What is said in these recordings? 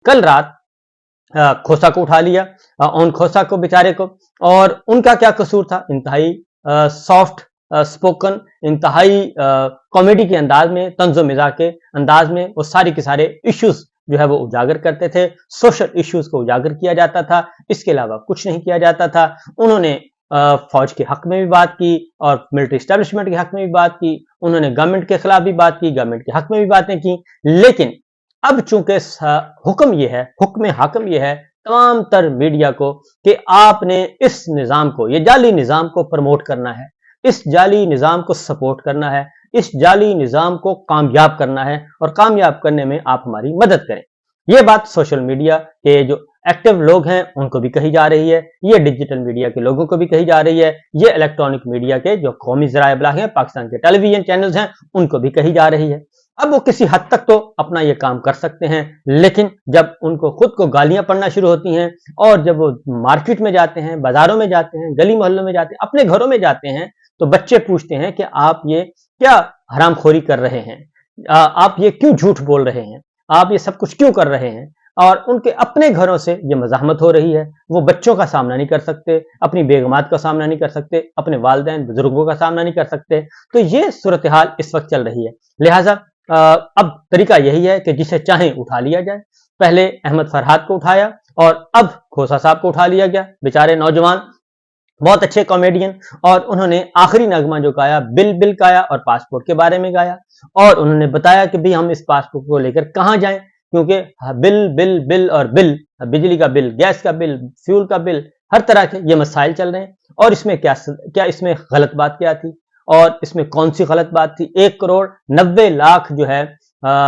कल रात खोसा को उठा लिया, ओन खोसा को बेचारे को, और उनका क्या कसूर था? इंतहाई सॉफ्ट स्पोकन, इंतहाई कॉमेडी के अंदाज में, तंज़ो मिज़ाह के अंदाज में वो सारे के सारे इश्यूज जो है वो उजागर करते थे। सोशल इश्यूज को उजागर किया जाता था, इसके अलावा कुछ नहीं किया जाता था। उन्होंने फौज के हक में भी बात की और मिलिट्री एस्टेब्लिशमेंट के हक में भी बात की, उन्होंने गवर्नमेंट के खिलाफ भी बात की, गवर्नमेंट के हक में भी बातें की। लेकिन अब चूंकि हुक्म ये है, हुक्म हाकम ये है तमाम तर मीडिया को कि आपने इस निज़ाम को, ये जाली निज़ाम को प्रमोट करना है, इस जाली निज़ाम को सपोर्ट करना है, इस जाली निज़ाम को कामयाब करना है, और कामयाब करने में आप हमारी मदद करें। ये बात सोशल मीडिया के जो एक्टिव लोग हैं उनको भी कही जा रही है, ये डिजिटल मीडिया के लोगों को भी कही जा रही है, ये इलेक्ट्रॉनिक मीडिया के जो कौमी ज़राए इब्लाग हैं, पाकिस्तान के टेलीविजन चैनल्स हैं, उनको भी कही जा रही है। अब वो किसी हद तक तो अपना ये काम कर सकते हैं, लेकिन जब उनको खुद को गालियां पड़ना शुरू होती हैं और जब वो मार्केट में जाते हैं, बाजारों में जाते हैं, गली मोहल्लों में जाते हैं, अपने घरों में जाते हैं, तो बच्चे पूछते हैं कि आप ये क्या हरामखोरी कर रहे हैं, आप ये क्यों झूठ बोल रहे हैं, आप ये सब कुछ क्यों कर रहे हैं। और उनके अपने घरों से ये मज़ाहमत हो रही है, वो बच्चों का सामना नहीं कर सकते, अपनी बेगमात का सामना नहीं कर सकते, अपने वालिदैन बुजुर्गों का सामना नहीं कर सकते। तो ये सूरत हाल इस वक्त चल रही है। लिहाजा अब तरीका यही है कि जिसे चाहें उठा लिया जाए। पहले अहमद फरहाद को उठाया और अब खोसा साहब को उठा लिया गया, बेचारे नौजवान, बहुत अच्छे कॉमेडियन, और उन्होंने आखिरी नगमा जो गाया बिल बिल गाया और पासपोर्ट के बारे में गाया, और उन्होंने बताया कि भाई हम इस पासपोर्ट को लेकर कहाँ जाएं, क्योंकि बिल बिल बिल और बिल, बिजली का बिल, गैस का बिल, फ्यूल का बिल, हर तरह के ये मसाइल चल रहे हैं। और इसमें क्या इसमें गलत बात क्या थी, और इसमें कौन सी गलत बात थी? 1,90,00,000 जो है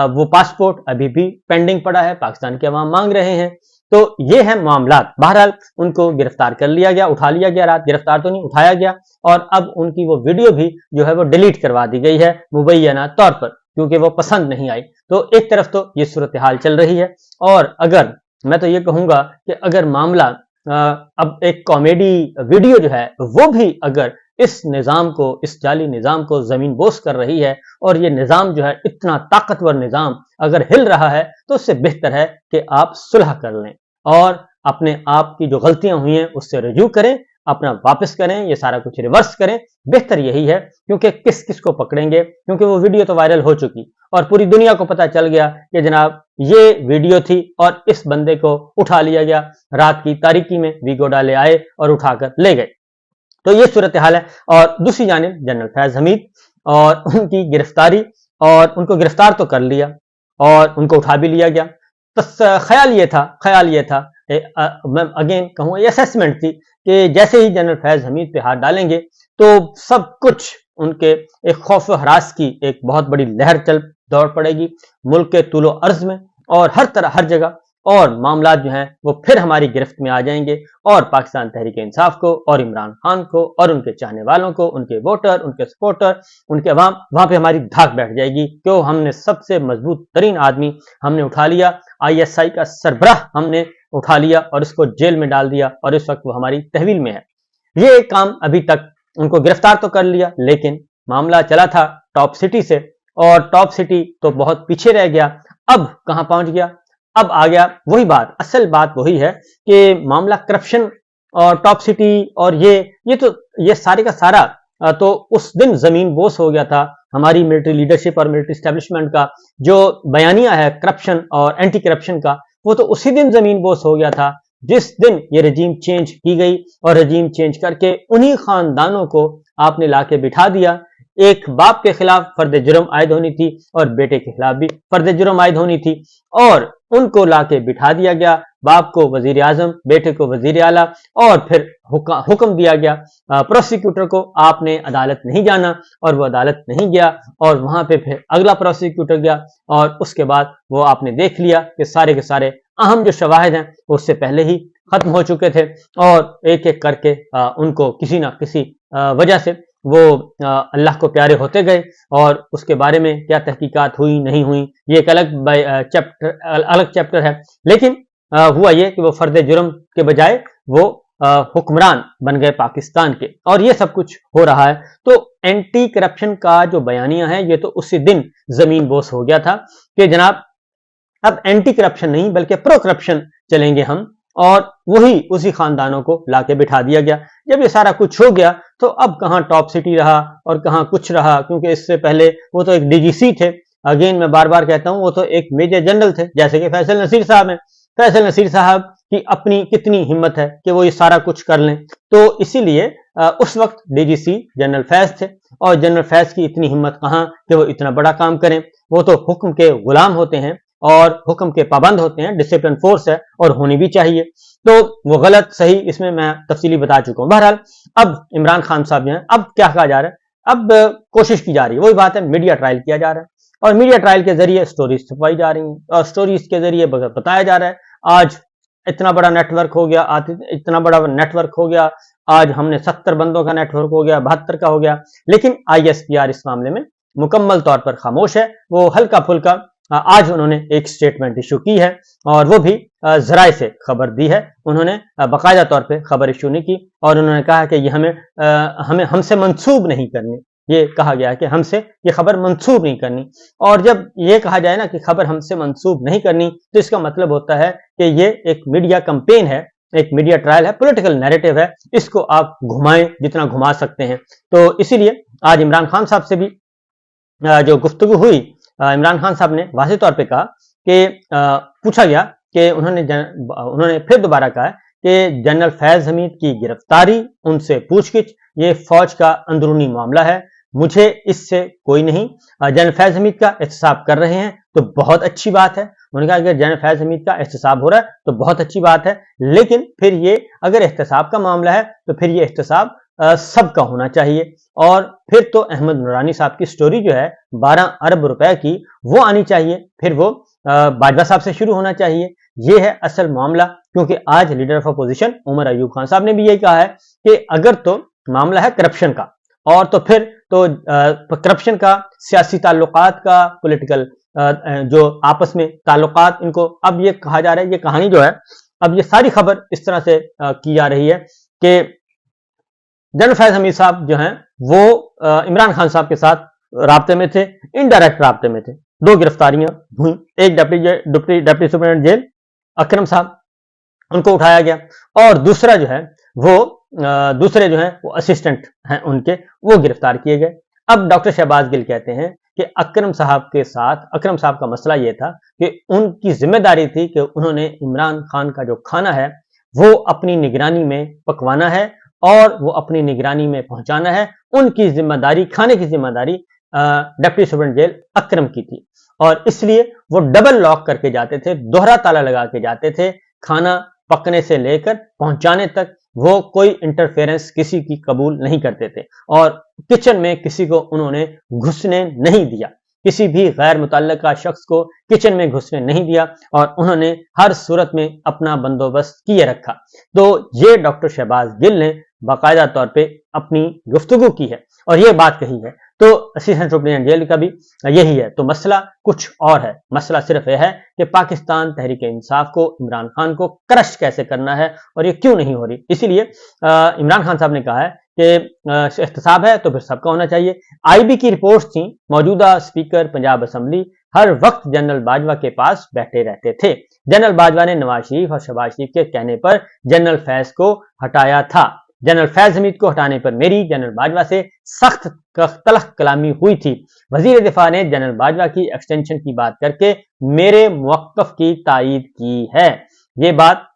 वो पासपोर्ट अभी भी पेंडिंग पड़ा है, पाकिस्तान के अवाम मांग रहे हैं। तो ये है मामलात। बहरहाल उनको गिरफ्तार कर लिया गया, उठा लिया गया, रात गिरफ्तार तो नहीं, उठाया गया, और अब उनकी वो वीडियो भी जो है वो डिलीट करवा दी गई है मुबैना तौर पर, क्योंकि वो पसंद नहीं आई। तो एक तरफ तो ये सूरत हाल चल रही है, और अगर मैं तो ये कहूंगा कि अगर मामला अब एक कॉमेडी वीडियो जो है वो भी अगर इस निज़ाम को, इस जाली निज़ाम को ज़मीन बोस कर रही है, और ये निज़ाम जो है इतना ताकतवर निज़ाम अगर हिल रहा है, तो उससे बेहतर है कि आप सुलह कर लें और अपने आप की जो गलतियां हुई हैं उससे रजू करें, अपना वापस करें, ये सारा कुछ रिवर्स करें। बेहतर यही है, क्योंकि किस किस को पकड़ेंगे, क्योंकि वो वीडियो तो वायरल हो चुकी और पूरी दुनिया को पता चल गया कि जनाब ये वीडियो थी और इस बंदे को उठा लिया गया, रात की तारीकी में वीगो डाले आए और उठाकर ले गए। तो ये सूरत हाल है। और दूसरी जानिब जनरल फैज हमीद और उनकी गिरफ्तारी, और उनको गिरफ्तार तो कर लिया और उनको उठा भी लिया गया। बस ख्याल ये था मैं अगेन कहूँ, ये असेसमेंट थी कि जैसे ही जनरल फैज हमीद पे हाथ डालेंगे तो सब कुछ उनके एक खौफ हरास की एक बहुत बड़ी लहर चल दौड़ पड़ेगी मुल्क के तूलो अर्ज में, और हर तरह हर जगह, और मामला जो हैं वो फिर हमारी गिरफ्त में आ जाएंगे, और पाकिस्तान तहरीक इंसाफ को और इमरान खान को और उनके चाहने वालों को, उनके वोटर, उनके सपोर्टर, उनके अवाम, वहां पे हमारी धाक बैठ जाएगी। क्यों? हमने सबसे मजबूत तरीन आदमी हमने उठा लिया, ISI का सरबराह हमने उठा लिया और इसको जेल में डाल दिया, और इस वक्त वो हमारी तहवील में है। ये काम अभी तक उनको गिरफ्तार तो कर लिया, लेकिन मामला चला था टॉप सिटी से, और टॉप सिटी तो बहुत पीछे रह गया। अब कहां पहुंच गया? अब आ गया वही बात, असल बात वही है कि मामला करप्शन और टॉप सिटी, और ये सारे का सारा तो उस दिन जमीन बोस हो गया था हमारी मिलिट्री लीडरशिप और मिलिट्री एस्टेब्लिशमेंट का जो बयानिया है करप्शन और एंटी करप्शन का, वो तो उसी दिन जमीन बोस हो गया था जिस दिन ये रजीम चेंज की गई, और रजीम चेंज करके उन्हीं खानदानों को आपने लाके बिठा दिया। एक बाप के खिलाफ फर्द जुर्म आयद होनी थी और बेटे के खिलाफ भी फर्द जुर्म आयद होनी थी, और उनको लाके बिठा दिया गया, बाप को वजीर आजम, बेटे को वजीर आला, और फिर हुक्म दिया गया प्रोसिक्यूटर को आपने अदालत नहीं जाना, और वो अदालत नहीं गया, और वहां पे फिर अगला प्रोसिक्यूटर गया, और उसके बाद वो आपने देख लिया कि सारे के सारे अहम जो शवाहिद हैं उससे पहले ही खत्म हो चुके थे, और एक एक करके उनको किसी ना किसी वजह से वो अल्लाह को प्यारे होते गए, और उसके बारे में क्या तहकीकात हुई नहीं हुई ये एक अलग चैप्टर है। लेकिन हुआ ये कि वो फर्द जुर्म के बजाय वो हुक्मरान बन गए पाकिस्तान के, और ये सब कुछ हो रहा है। तो एंटी करप्शन का जो बयानिया है ये तो उसी दिन जमीन बोस हो गया था कि जनाब अब एंटी करप्शन नहीं बल्कि प्रो करप्शन चलेंगे हम, और वही उसी खानदानों को लाके बिठा दिया गया। जब ये सारा कुछ हो गया तो अब कहाँ टॉप सिटी रहा और कहाँ कुछ रहा, क्योंकि इससे पहले वो तो एक डीजीसी थे। अगेन मैं बार बार कहता हूं, वो तो एक मेजर जनरल थे, जैसे कि फैसल नसीर साहब हैं। फैसल नसीर साहब की अपनी कितनी हिम्मत है कि वो ये सारा कुछ कर लें। तो इसीलिए उस वक्त डीजीसी जनरल फैज थे, और जनरल फैज की इतनी हिम्मत कहाँ कि वो इतना बड़ा काम करें। वो तो हुक्म के गुलाम होते हैं और हुक्म के पाबंद होते हैं, डिसिप्लिन फोर्स है और होनी भी चाहिए। तो वो गलत सही इसमें मैं तफसीली बता चुका हूं। बहरहाल अब इमरान खान साहब जो हैं, अब क्या कहा जा रहा है, अब कोशिश की जा रही है, वही बात है, मीडिया ट्रायल किया जा रहा है, और मीडिया ट्रायल के जरिए स्टोरीज छपवाई जा रही हैं, और स्टोरीज के जरिए बताया जा रहा है आज इतना बड़ा नेटवर्क हो गया, इतना बड़ा नेटवर्क हो गया, आज हमने 70 बंदों का नेटवर्क हो गया, 72 का हो गया। लेकिन आईएसपीआर इस मामले में मुकम्मल तौर पर खामोश है। वो हल्का फुल्का आज उन्होंने एक स्टेटमेंट इशू की है, और वो भी जराए से खबर दी है। उन्होंने बाकायदा तौर पे खबर इशू नहीं की, और उन्होंने कहा कि ये हमें हमसे मंसूब नहीं करनी। ये कहा गया कि हमसे ये खबर मंसूब नहीं करनी, और जब ये कहा जाए ना कि खबर हमसे मंसूब नहीं करनी, तो इसका मतलब होता है कि ये एक मीडिया कैंपेन है, एक मीडिया ट्रायल है, पॉलिटिकल नैरेटिव है, इसको आप घुमाएं जितना घुमा सकते हैं। तो इसीलिए आज इमरान खान साहब से भी जो गुफ्तगू हुई, इमरान खान साहब ने वाज़ेह तौर पे कहा कि पूछा गया कि उन्होंने फिर दोबारा कहा कि जनरल फैज हमीद की गिरफ्तारी, उनसे पूछगिछ, ये फौज का अंदरूनी मामला है, मुझे इससे कोई नहीं। जनरल फैज हमीद का एहतसाब कर रहे हैं तो बहुत अच्छी बात है। उन्होंने कहा अगर जनरल फैज हमीद का एहतसाब हो रहा है तो बहुत अच्छी बात है, लेकिन फिर ये अगर एहतसाब का मामला है तो फिर ये एहतसाब सबका होना चाहिए, और फिर तो अहमद नूरानी साहब की स्टोरी जो है 12 अरब रुपए की, वो आनी चाहिए, फिर वो बाजवा साहब से शुरू होना चाहिए। ये है असल मामला, क्योंकि आज leader of opposition Umar Ayub Khan sahab ने भी यही कहा है कि अगर तो मामला है करप्शन का, और तो फिर तो करप्शन का, सियासी ताल्लुकात का, पॉलिटिकल जो आपस में ताल्लुकात, इनको अब ये कहा जा रहा है, ये कहानी जो है, अब ये सारी खबर इस तरह से की जा रही है कि जनरल फैज हमीद साहब जो हैं वो इमरान खान साहब के साथ राब्ते में थे, इनडायरेक्ट राब्ते में थे। 2 गिरफ्तारियां हुई, एक डिप्टी सुपरिटेंडेंट जेल अकरम साहब, उनको उठाया गया, और दूसरा जो है वो दूसरे जो हैं वो असिस्टेंट हैं उनके, वो गिरफ्तार किए गए। अब डॉक्टर शहबाज गिल कहते हैं कि अकरम साहब का मसला ये था कि उनकी जिम्मेदारी थी कि उन्होंने इमरान खान का जो खाना है वो अपनी निगरानी में पकवाना है और वो अपनी निगरानी में पहुंचाना है। उनकी जिम्मेदारी, खाने की जिम्मेदारी डिप्टी सुपरिटेंडेंट जेल अकरम की थी, और इसलिए वो डबल लॉक करके जाते थे, दोहरा ताला लगा के जाते थे। खाना पकने से लेकर पहुंचाने तक वो कोई इंटरफेरेंस किसी की कबूल नहीं करते थे, और किचन में किसी को उन्होंने घुसने नहीं दिया, किसी भी गैर मुतल्लका शख्स को किचन में घुसने नहीं दिया, और उन्होंने हर सूरत में अपना बंदोबस्त किए रखा। तो ये डॉक्टर शहबाज गिल ने बाकायदा तौर पे अपनी गुफ्तगू की है और ये बात कही है। तो असिस्टेंट सुपरिटेंडेंट जेल का भी यही है। तो मसला कुछ और है, मसला सिर्फ यह है कि पाकिस्तान तहरीक इंसाफ को, इमरान खान को क्रश कैसे करना है, और ये क्यों नहीं हो रही। इसीलिए इमरान खान साहब ने कहा है कि एहतसाब है तो फिर सबका होना चाहिए। आईबी की रिपोर्ट थी, मौजूदा स्पीकर पंजाब असम्बली हर वक्त जनरल बाजवा के पास बैठे रहते थे। जनरल बाजवा ने नवाज शरीफ और शहबाज शरीफ के कहने पर जनरल फैज को हटाया था। जनरल फैज हमीद को हटाने पर मेरी जनरल बाजवा से सख्त तलख कलामी हुई थी। वजीर दिफा ने जनरल बाजवा की एक्सटेंशन की बात करके मेरे मौक़िफ़ की तायीद की है। ये बात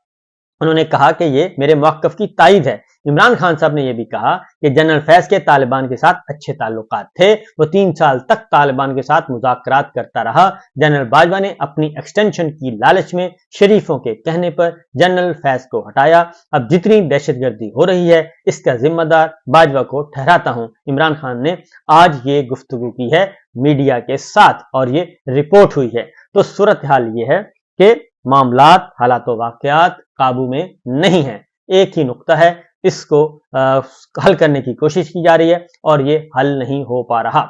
उन्होंने कहा कि ये मेरे मौक़िफ़ की तायीद है। इमरान खान साहब ने यह भी कहा कि जनरल फैज के तालिबान के साथ अच्छे ताल्लुकात थे, वो 3 साल तक तालिबान के साथ मुज़ाकरात करता रहा। जनरल बाजवा ने अपनी एक्सटेंशन की लालच में शरीफों के कहने पर जनरल फैज को हटाया। अब जितनी दहशतगर्दी हो रही है इसका जिम्मेदार बाजवा को ठहराता हूं। इमरान खान ने आज ये गुफ्तगू की है मीडिया के साथ और ये रिपोर्ट हुई है। तो सूरत हाल ये है कि मामलात, हालात व वाक़यात काबू में नहीं है। एक ही नुक्ता है, इसको हल करने की कोशिश की जा रही है और ये हल नहीं हो पा रहा।